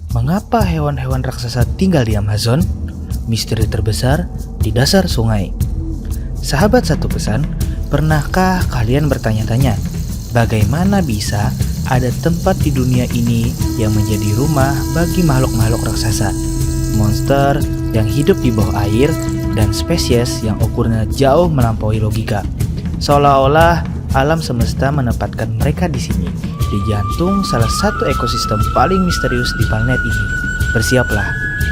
Mengapa hewan-hewan raksasa tinggal di Amazon? Misteri terbesar di dasar sungai. Sahabat satu pesan, pernahkah kalian bertanya-tanya, bagaimana bisa ada tempat di dunia ini yang menjadi rumah bagi makhluk-makhluk raksasa, monster yang hidup di bawah air, dan spesies yang ukurnya jauh melampaui logika? Seolah-olah alam semesta menempatkan mereka di sini, di jantung salah satu ekosistem paling misterius di planet ini. Bersiaplah,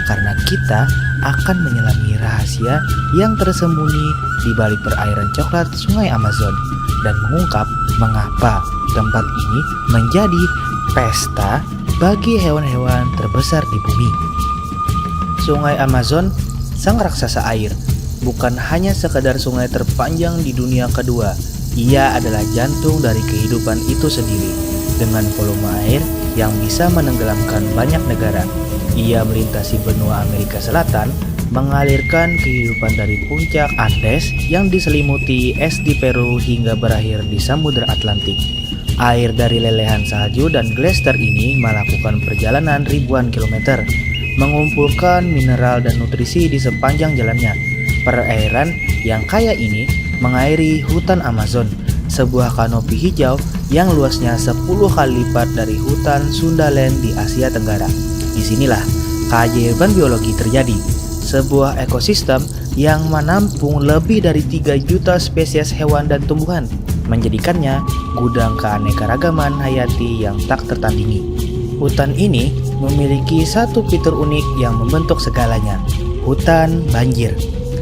karena kita akan menyelami rahasia yang tersembunyi di balik perairan coklat sungai Amazon dan mengungkap mengapa tempat ini menjadi pesta bagi hewan-hewan terbesar di bumi. Sungai Amazon, sang raksasa air, bukan hanya sekadar sungai terpanjang di dunia kedua. Ia adalah jantung dari kehidupan itu sendiri, dengan volume air yang bisa menenggelamkan banyak negara. Ia melintasi benua Amerika Selatan, mengalirkan kehidupan dari puncak Andes yang diselimuti es di Peru hingga berakhir di Samudra Atlantik. Air dari lelehan salju dan glacier ini melakukan perjalanan ribuan kilometer, mengumpulkan mineral dan nutrisi di sepanjang jalannya. Perairan yang kaya ini mengairi hutan Amazon, sebuah kanopi hijau yang luasnya 10 kali lipat dari hutan Sundaland di Asia Tenggara. Disinilah keajaiban biologi terjadi, sebuah ekosistem yang menampung lebih dari 3 juta spesies hewan dan tumbuhan, menjadikannya gudang keanekaragaman hayati yang tak tertandingi. Hutan ini memiliki satu fitur unik yang membentuk segalanya, hutan banjir.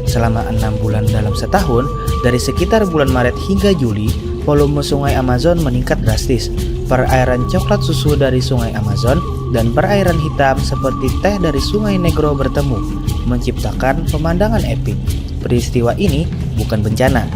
Selama 6 bulan dalam setahun, dari sekitar bulan Maret hingga Juli, volume sungai Amazon meningkat drastis. Perairan coklat susu dari sungai Amazon dan perairan hitam seperti teh dari sungai Negro bertemu, menciptakan pemandangan epik. Peristiwa ini bukan bencana,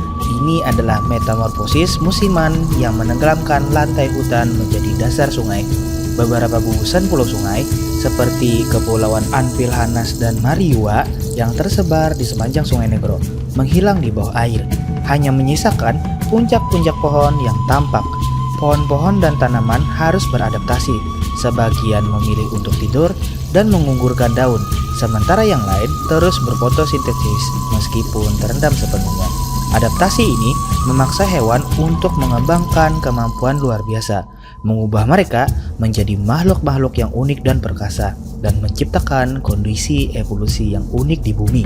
ini adalah metamorfosis musiman yang menenggelamkan lantai hutan menjadi dasar sungai. Beberapa gugusan pulau sungai seperti Kepulauan Anpilhanas dan Mariua yang tersebar di sepanjang sungai Negro menghilang di bawah air, hanya menyisakan puncak-puncak pohon yang tampak. Pohon-pohon dan tanaman harus beradaptasi, sebagian memilih untuk tidur dan menggugurkan daun, sementara yang lain terus berfotosintesis meskipun terendam sepenuhnya. Adaptasi ini memaksa hewan untuk mengembangkan kemampuan luar biasa, mengubah mereka menjadi makhluk-makhluk yang unik dan perkasa, dan menciptakan kondisi evolusi yang unik di bumi.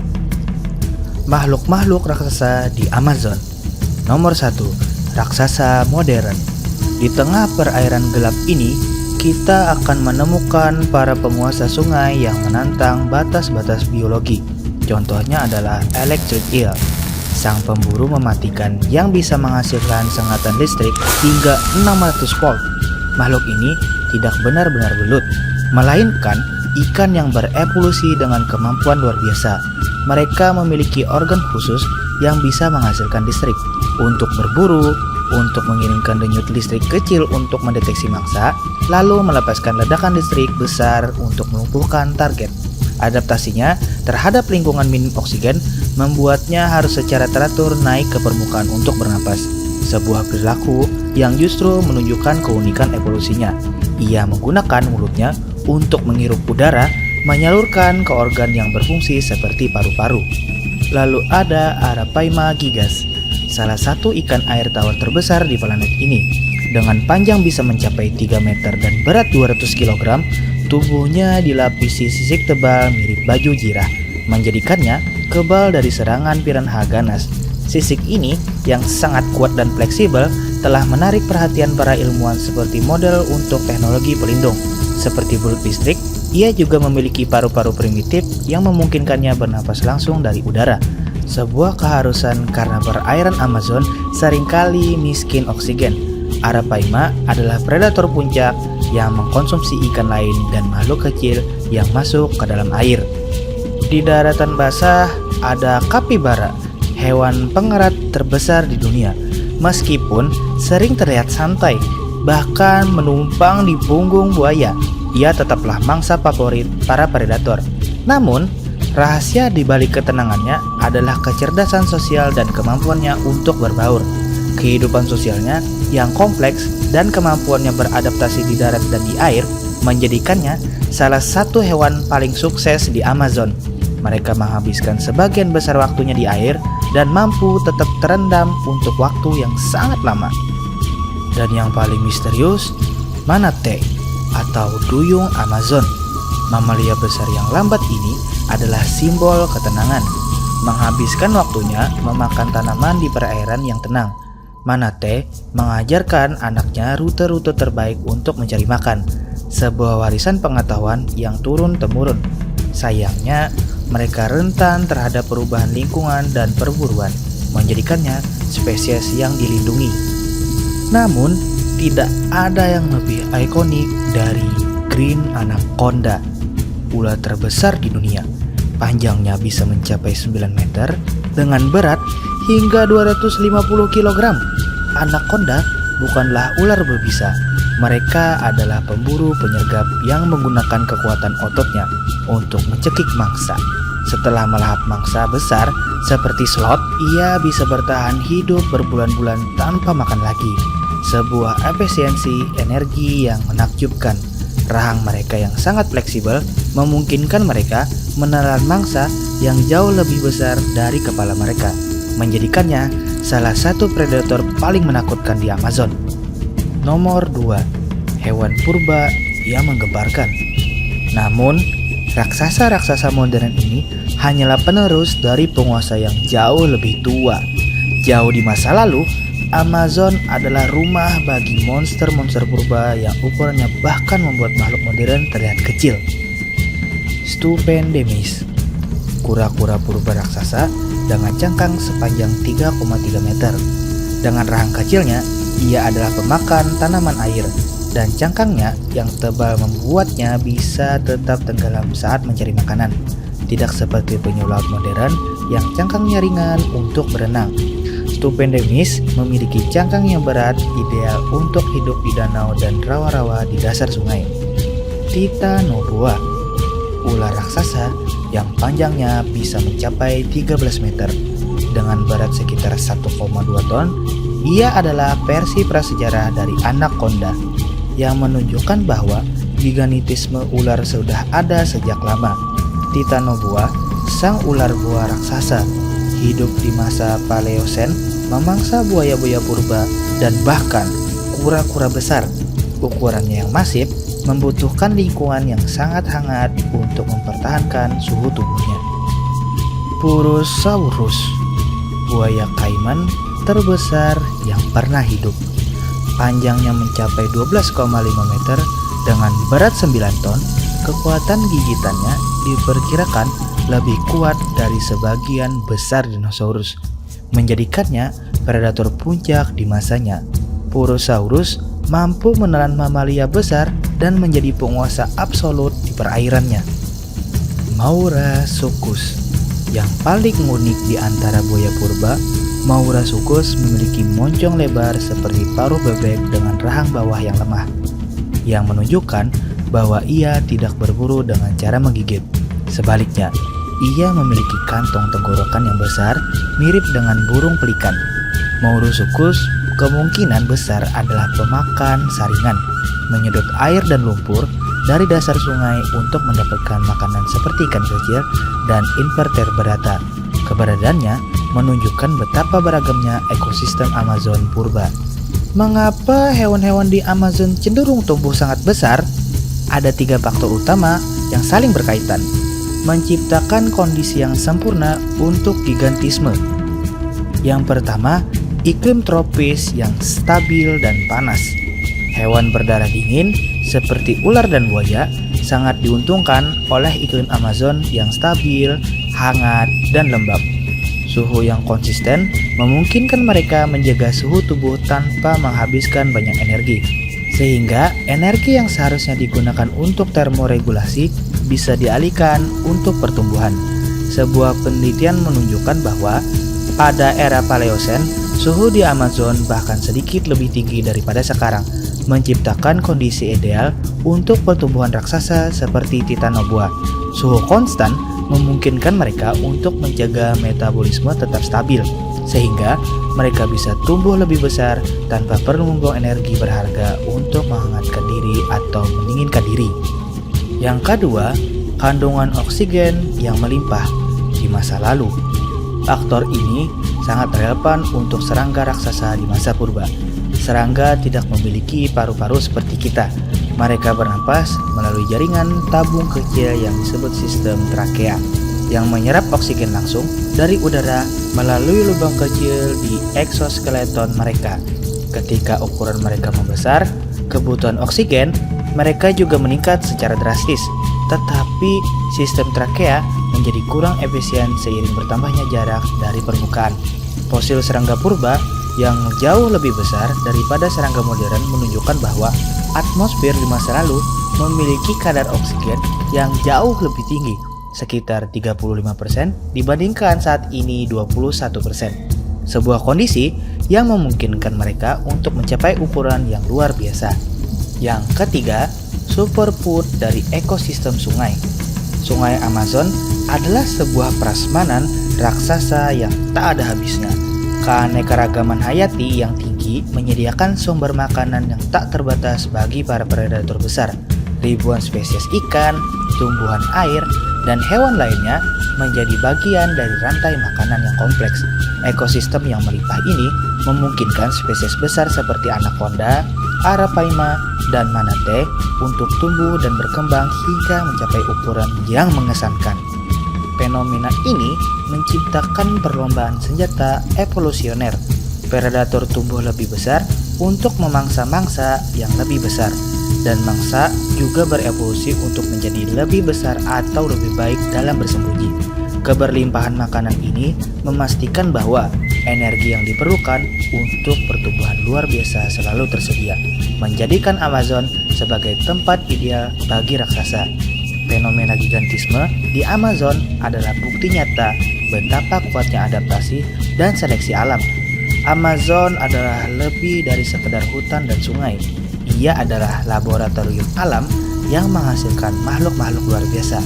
Makhluk-makhluk raksasa di Amazon. Nomor 1, raksasa modern. Di tengah perairan gelap ini, kita akan menemukan para penguasa sungai yang menantang batas-batas biologi. Contohnya adalah electric eel, sang pemburu mematikan yang bisa menghasilkan sengatan listrik hingga 600 volt. Makhluk ini tidak benar-benar belut, melainkan ikan yang berevolusi dengan kemampuan luar biasa. Mereka memiliki organ khusus yang bisa menghasilkan listrik untuk berburu, untuk mengirimkan denyut listrik kecil untuk mendeteksi mangsa, lalu melepaskan ledakan listrik besar untuk melumpuhkan target. Adaptasinya terhadap lingkungan minim oksigen membuatnya harus secara teratur naik ke permukaan untuk bernapas. Sebuah perilaku yang justru menunjukkan keunikan evolusinya. Ia menggunakan mulutnya untuk menghirup udara, menyalurkan ke organ yang berfungsi seperti paru-paru. Lalu ada Arapaima gigas, salah satu ikan air tawar terbesar di planet ini. Dengan panjang bisa mencapai 3 meter dan berat 200 kg, tubuhnya dilapisi sisik tebal mirip baju jirah, menjadikannya kebal dari serangan piranha ganas. Sisik ini yang sangat kuat dan fleksibel telah menarik perhatian para ilmuwan seperti model untuk teknologi pelindung. Seperti belut listrik, ia juga memiliki paru-paru primitif yang memungkinkannya bernapas langsung dari udara. Sebuah keharusan karena perairan Amazon seringkali miskin oksigen. Arapaima adalah predator puncak yang mengkonsumsi ikan lain dan makhluk kecil yang masuk ke dalam air. Di daratan basah ada kapibara, hewan pengerat terbesar di dunia. Meskipun sering terlihat santai, bahkan menumpang di punggung buaya, ia tetaplah mangsa favorit para predator. Namun, rahasia di balik ketenangannya adalah kecerdasan sosial dan kemampuannya untuk berbaur. Kehidupan sosialnya yang kompleks dan kemampuannya beradaptasi di darat dan di air menjadikannya salah satu hewan paling sukses di Amazon. Mereka menghabiskan sebagian besar waktunya di air dan mampu tetap terendam untuk waktu yang sangat lama. Dan yang paling misterius, manatee atau duyung Amazon. Mamalia besar yang lambat ini adalah simbol ketenangan. Menghabiskan waktunya memakan tanaman di perairan yang tenang. Manatee mengajarkan anaknya rute-rute terbaik untuk mencari makan, sebuah warisan pengetahuan yang turun-temurun. Sayangnya, mereka rentan terhadap perubahan lingkungan dan perburuan, menjadikannya spesies yang dilindungi. Namun, tidak ada yang lebih ikonik dari green anaconda, ular terbesar di dunia. Panjangnya bisa mencapai 9 meter dengan berat hingga 250 kg. Anaconda bukanlah ular berbisa. Mereka adalah pemburu penyergap yang menggunakan kekuatan ototnya untuk mencekik mangsa. Setelah melahap mangsa besar seperti sloth, ia bisa bertahan hidup berbulan-bulan tanpa makan lagi. Sebuah efisiensi energi yang menakjubkan. Rahang mereka yang sangat fleksibel memungkinkan mereka menelan mangsa yang jauh lebih besar dari kepala mereka, menjadikannya salah satu predator paling menakutkan di Amazon. Nomor 2, hewan purba yang menggemparkan. Namun, raksasa-raksasa modern ini hanyalah penerus dari penguasa yang jauh lebih tua. Jauh di masa lalu, Amazon adalah rumah bagi monster-monster purba yang ukurannya bahkan membuat makhluk modern terlihat kecil. Stupendemis, kura-kura purba raksasa dengan cangkang sepanjang 3,3 meter. Dengan rahang kecilnya, ia adalah pemakan tanaman air, dan cangkangnya yang tebal membuatnya bisa tetap tenggelam saat mencari makanan. Tidak seperti penyu laut modern yang cangkangnya ringan untuk berenang. Stupendemis memiliki cangkang yang berat, ideal untuk hidup di danau dan rawa-rawa di dasar sungai. Titanoboa, ular raksasa yang panjangnya bisa mencapai 13 meter. Dengan berat sekitar 1,2 ton, ia adalah versi prasejarah dari anaconda yang menunjukkan bahwa gigantisme ular sudah ada sejak lama. Titanoboa, sang ular buah raksasa, hidup di masa Paleosen, memangsa buaya-buaya purba dan bahkan kura-kura besar. Ukurannya yang masif membutuhkan lingkungan yang sangat hangat untuk mempertahankan suhu tubuhnya. Purosaurus, buaya kaiman terbesar yang pernah hidup. Panjangnya mencapai 12,5 meter dengan berat 9 ton. Kekuatan gigitannya diperkirakan lebih kuat dari sebagian besar dinosaurus, menjadikannya predator puncak di masanya. Purosaurus mampu menelan mamalia besar dan menjadi penguasa absolut di perairannya. Maurasuchus, yang paling unik di antara buaya purba, Maurasuchus memiliki moncong lebar seperti paruh bebek dengan rahang bawah yang lemah, yang menunjukkan bahwa ia tidak berburu dengan cara menggigit. Sebaliknya, ia memiliki kantong tenggorokan yang besar, mirip dengan burung pelikan. Maurasuchus kemungkinan besar adalah pemakan saringan, menyedot air dan lumpur dari dasar sungai untuk mendapatkan makanan seperti ikan kecil dan invertebrata. Keberadaannya menunjukkan betapa beragamnya ekosistem Amazon purba. Mengapa hewan-hewan di Amazon cenderung tumbuh sangat besar? Ada 3 faktor utama yang saling berkaitan, menciptakan kondisi yang sempurna untuk gigantisme. Yang pertama, iklim tropis yang stabil dan panas. Hewan berdarah dingin seperti ular dan buaya sangat diuntungkan oleh iklim Amazon yang stabil, hangat, dan lembab. Suhu yang konsisten memungkinkan mereka menjaga suhu tubuh tanpa menghabiskan banyak energi, sehingga energi yang seharusnya digunakan untuk termoregulasi bisa dialihkan untuk pertumbuhan. Sebuah penelitian menunjukkan bahwa pada era Paleosen, suhu di Amazon bahkan sedikit lebih tinggi daripada sekarang, menciptakan kondisi ideal untuk pertumbuhan raksasa seperti Titanoboa. Suhu konstan memungkinkan mereka untuk menjaga metabolisme tetap stabil, sehingga mereka bisa tumbuh lebih besar tanpa perlu membuang energi berharga untuk menghangatkan diri atau mendinginkan diri. Yang kedua, kandungan oksigen yang melimpah di masa lalu. Faktor ini sangat relevan untuk serangga raksasa di masa purba. Serangga tidak memiliki paru-paru seperti kita. Mereka bernapas melalui jaringan tabung kecil yang disebut sistem trakea, yang menyerap oksigen langsung dari udara melalui lubang kecil di eksoskeleton mereka. Ketika ukuran mereka membesar, kebutuhan oksigen mereka juga meningkat secara drastis. Tetapi sistem trakea menjadi kurang efisien seiring bertambahnya jarak dari permukaan. Fosil serangga purba yang jauh lebih besar daripada serangga modern menunjukkan bahwa atmosfer di masa lalu memiliki kadar oksigen yang jauh lebih tinggi, sekitar 35% dibandingkan saat ini 21%. Sebuah kondisi yang memungkinkan mereka untuk mencapai ukuran yang luar biasa. Yang ketiga, superfood dari ekosistem sungai. Sungai Amazon adalah sebuah prasmanan raksasa yang tak ada habisnya. Keanekaragaman hayati yang tinggi menyediakan sumber makanan yang tak terbatas bagi para predator besar. Ribuan spesies ikan, tumbuhan air, dan hewan lainnya menjadi bagian dari rantai makanan yang kompleks. Ekosistem yang melimpah ini memungkinkan spesies besar seperti anaconda, arapaima, dan manatee untuk tumbuh dan berkembang hingga mencapai ukuran yang mengesankan. Fenomena ini menciptakan perlombaan senjata evolusioner. Predator tumbuh lebih besar untuk memangsa mangsa yang lebih besar, dan mangsa juga berevolusi untuk menjadi lebih besar atau lebih baik dalam bersembunyi. Keberlimpahan makanan ini memastikan bahwa energi yang diperlukan untuk pertumbuhan luar biasa selalu tersedia, menjadikan Amazon sebagai tempat ideal bagi raksasa. Fenomena gigantisme di Amazon adalah bukti nyata betapa kuatnya adaptasi dan seleksi alam. Amazon adalah lebih dari sekedar hutan dan sungai. Ia adalah laboratorium alam yang menghasilkan makhluk-makhluk luar biasa.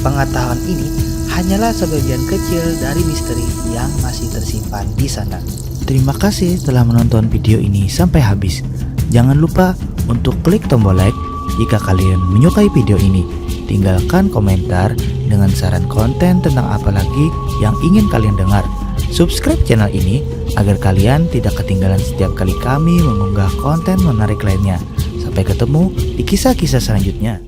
Pengetahuan ini hanyalah sebagian kecil dari misteri yang masih tersimpan di sana. Terima kasih telah menonton video ini sampai habis. Jangan lupa untuk klik tombol like jika kalian menyukai video ini. Tinggalkan komentar dengan saran konten tentang apa lagi yang ingin kalian dengar. Subscribe channel ini agar kalian tidak ketinggalan setiap kali kami mengunggah konten menarik lainnya. Sampai ketemu di kisah-kisah selanjutnya.